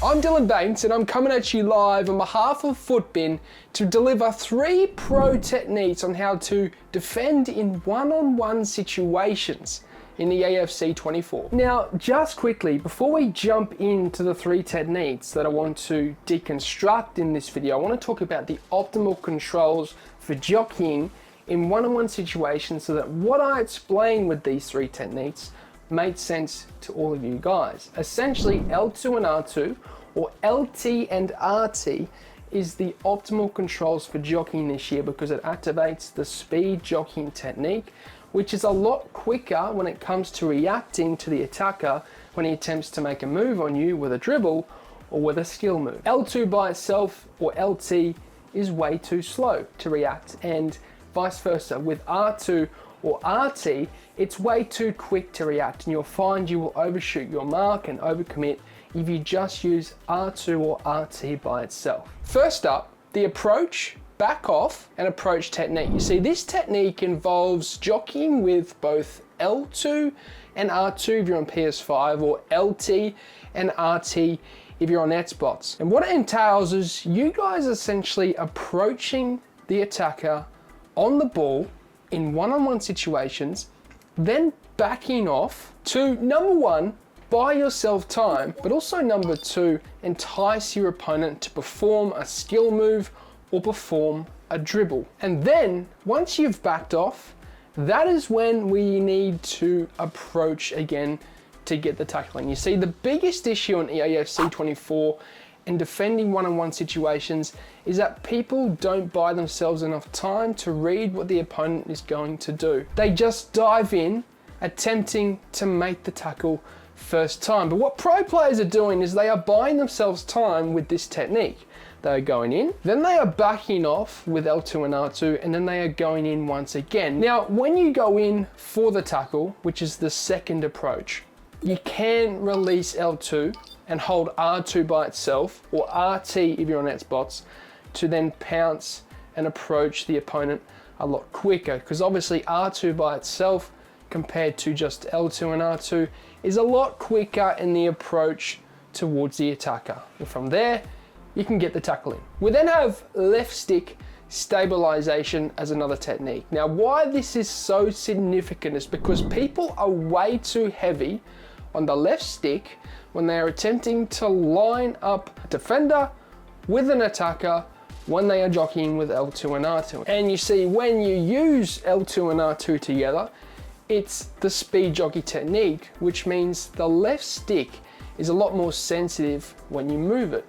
I'm Dylan Bates and I'm coming at you live on behalf of Footbin to deliver 3 pro techniques on how to defend in one-on-one situations in the AFC 24. Now, just quickly, before we jump into the 3 techniques that I want to deconstruct in this video, I want to talk about the optimal controls for jockeying in one-on-one situations so that what I explain with these 3 techniques made sense to all of you guys. Essentially, L2 and R2, or LT and RT, is the optimal controls for jockeying this year because it activates the speed jockeying technique, which is a lot quicker when it comes to reacting to the attacker when he attempts to make a move on you with a dribble or with a skill move. L2 by itself, or LT, is way too slow to react, and vice versa. With R2 or RT, it's way too quick to react, and you'll find you will overshoot your mark and overcommit if you just use R2 or RT by itself. First up, the approach, back off, and approach technique. You see, this technique involves jockeying with both L2 and R2 if you're on PS5, or LT and RT if you're on Xbox. And what it entails is you guys essentially approaching the attacker on the ball in one-on-one situations, then backing off to, number 1, buy yourself time, but also number 2, entice your opponent to perform a skill move or perform a dribble. And then once you've backed off, that is when we need to approach again to get the tackling. You see, the biggest issue in AFC 24 in defending one-on-one situations is that people don't buy themselves enough time to read what the opponent is going to do. They just dive in, attempting to make the tackle first time. But what pro players are doing is they are buying themselves time with this technique. They are going in, then they are backing off with L2 and R2, and then they are going in once again. Now, when you go in for the tackle, which is the second approach, you can release L2 and hold R2 by itself, or RT if you're on Xbox, to then pounce and approach the opponent a lot quicker. Because obviously R2 by itself compared to just L2 and R2 is a lot quicker in the approach towards the attacker. And from there, you can get the tackle in. We then have left stick stabilization as another technique. Now, why this is so significant is because people are way too heavy on the left stick when they are attempting to line up a defender with an attacker when they are jockeying with L2 and R2. And you see, when you use L2 and R2 together, it's the speed jockey technique, which means the left stick is a lot more sensitive when you move it.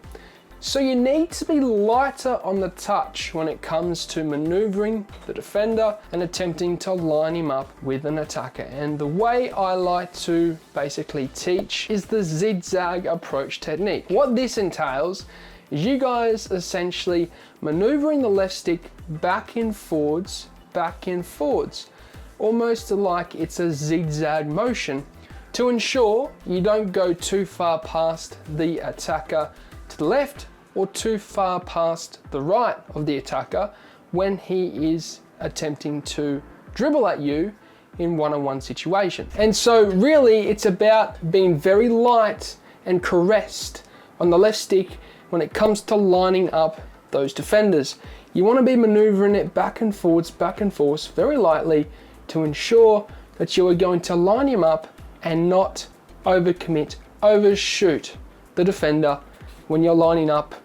So you need to be lighter on the touch when it comes to maneuvering the defender and attempting to line him up with an attacker. And the way I like to basically teach is the zigzag approach technique. What this entails is you guys essentially maneuvering the left stick back and forwards, almost like it's a zigzag motion to ensure you don't go too far past the attacker to the left or too far past the right of the attacker when he is attempting to dribble at you in one-on-one situation. And so really it's about being very light and caressed on the left stick when it comes to lining up those defenders. You want to be maneuvering it back and forth very lightly to ensure that you are going to line him up and not overcommit, overshoot the defender when you're lining up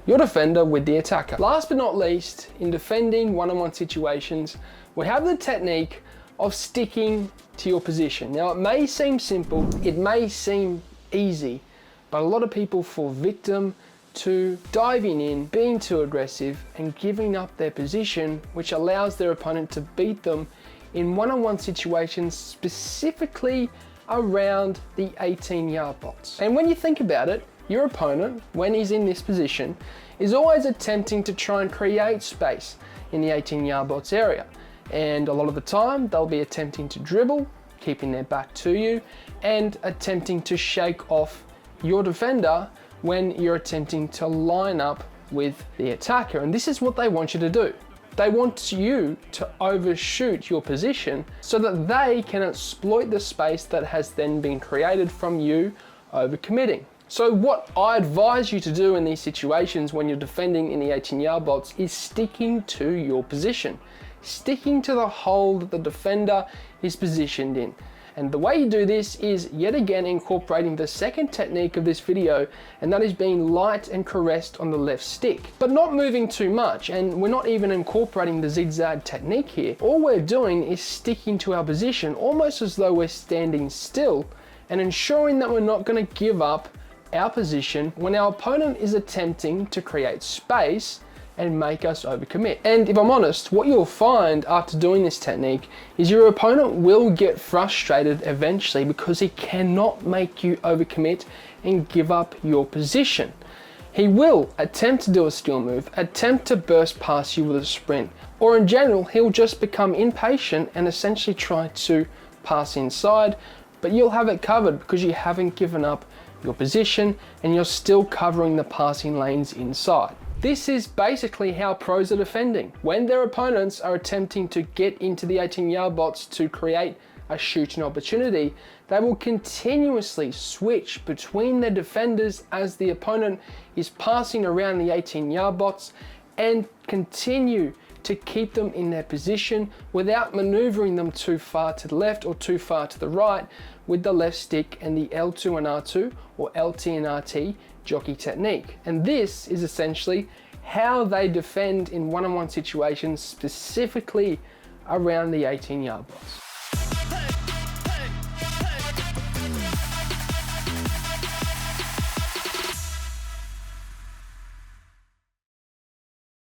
your defender with the attacker. Last but not least, in defending one-on-one situations, we have the technique of sticking to your position. Now, it may seem simple, it may seem easy, but a lot of people fall victim to diving in, being too aggressive, and giving up their position, which allows their opponent to beat them in one-on-one situations, specifically around the 18-yard box. And when you think about it, your opponent, when he's in this position, is always attempting to try and create space in the 18-yard box area. And a lot of the time, they'll be attempting to dribble, keeping their back to you, and attempting to shake off your defender when you're attempting to line up with the attacker. And this is what they want you to do. They want you to overshoot your position so that they can exploit the space that has then been created from you overcommitting. So what I advise you to do in these situations when you're defending in the 18-yard box is sticking to your position. Sticking to the hole that the defender is positioned in. And the way you do this is yet again incorporating the second technique of this video, and that is being light and caressed on the left stick, but not moving too much. And we're not even incorporating the zigzag technique here. All we're doing is sticking to our position, almost as though we're standing still, and ensuring that we're not going to give up our position when our opponent is attempting to create space and make us overcommit. And if I'm honest, what you'll find after doing this technique is your opponent will get frustrated eventually because he cannot make you overcommit and give up your position. He will attempt to do a skill move, attempt to burst past you with a sprint, or in general, he'll just become impatient and essentially try to pass inside, but you'll have it covered because you haven't given up your position and you're still covering the passing lanes inside. This is basically how pros are defending. When their opponents are attempting to get into the 18-yard box to create a shooting opportunity, they will continuously switch between their defenders as the opponent is passing around the 18-yard box and continue to keep them in their position without maneuvering them too far to the left or too far to the right with the left stick and the L2 and R2 or LT and RT jockey technique. And this is essentially how they defend in one-on-one situations, specifically around the 18-yard box.